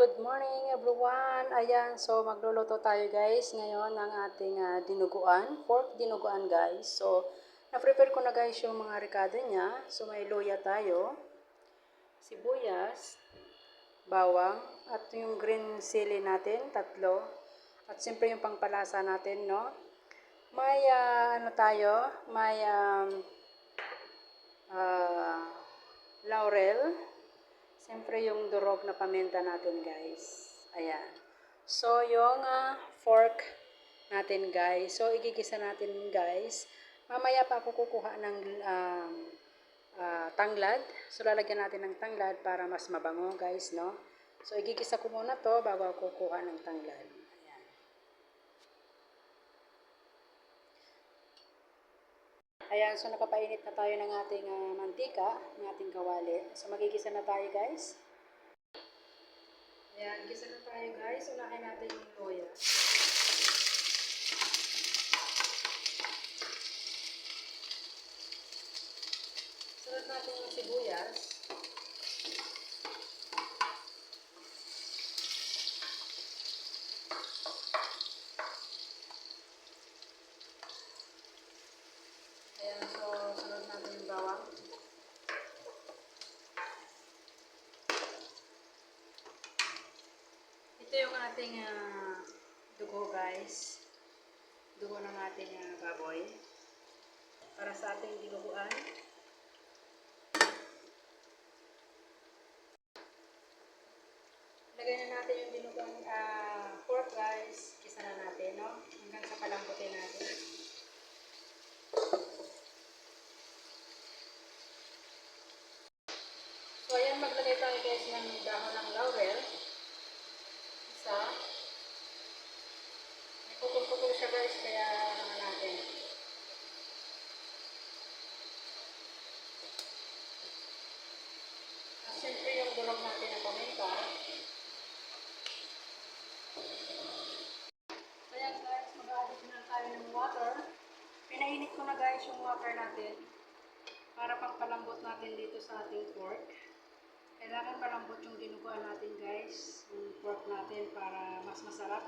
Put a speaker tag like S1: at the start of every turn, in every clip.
S1: Good morning everyone! Ayan, so magluluto tayo guys ngayon ng ating dinuguan, pork dinuguan guys. So, na-prepare ko na guys yung mga ricado niya. So, may luya tayo, sibuyas, bawang, at yung green chili natin, tatlo. At siyempre yung pangpalasa natin, no? May may laurel. Siyempre yung durog na paminta natin guys. Ayan. So yung fork natin guys. So igigisa natin guys. Mamaya pa ako kukuha ng tanglad. So lalagyan natin ng tanglad para mas mabango guys, no? So igigisa ko muna to bago ako kukuha ng tanglad. Ayan. Ayan, so nakapainit na tayo ng ating mantika, ng ating kawali. So magigisa na tayo guys. Ayan, gisa na tayo guys. Unahin natin yung luya. Sunod natin yung sibuyas. Ayan, so sunod natin yung bawang. Ito yung ating dugo guys. Dugo ng ating baboy. Para sa ating dinuguan. Lagay na natin yung dinuguan pork guys. Kisa na natin, no? Hanggang sa palambutin natin. So ayan, maglagay tayo guys ng dahon ng laurel. Isa. Putol-putol siya guys, kaya natin. At siyempre yung durog natin na paminta. Kaya guys, mag-additional tayo ng water. Pinainit ko na guys yung water natin para pagpalambot natin dito sa ating pork. Kailangan malambot yung dinuguan natin guys, yung pork natin para mas masarap.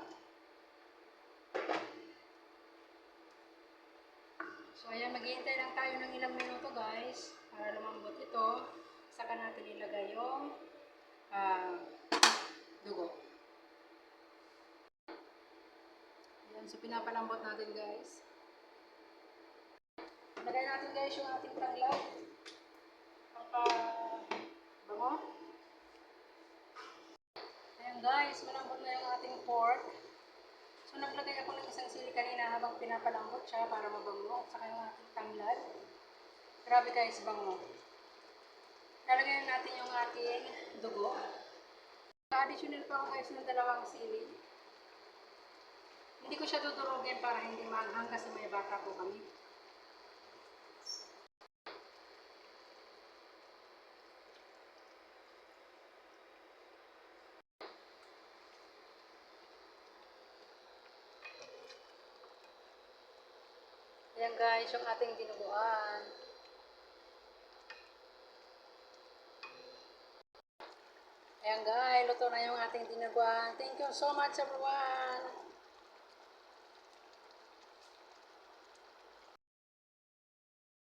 S1: So ayan, maghihintay lang tayo ng ilang minuto guys para lumambot ito. Saka natin ilagay yung dugo. Ayan, so pinapalambot natin guys. Lagay natin guys yung ating tanglad. Bango. Ayan guys, malambot na yung ating pork. So naglagay ako ng isang sili kanina habang pinapalambot siya para mabango. At saka yung ating tanglad. Grabe guys, bango. Lalagyan natin yung ating dugo. Additional pa ako guys ng dalawang sili. Hindi ko siya dudurugin para hindi maanghang kasi may bata po kami. Ayan guys, yung ating dinuguan. Ayan guys, luto na yung ating dinuguan. Thank you so much everyone!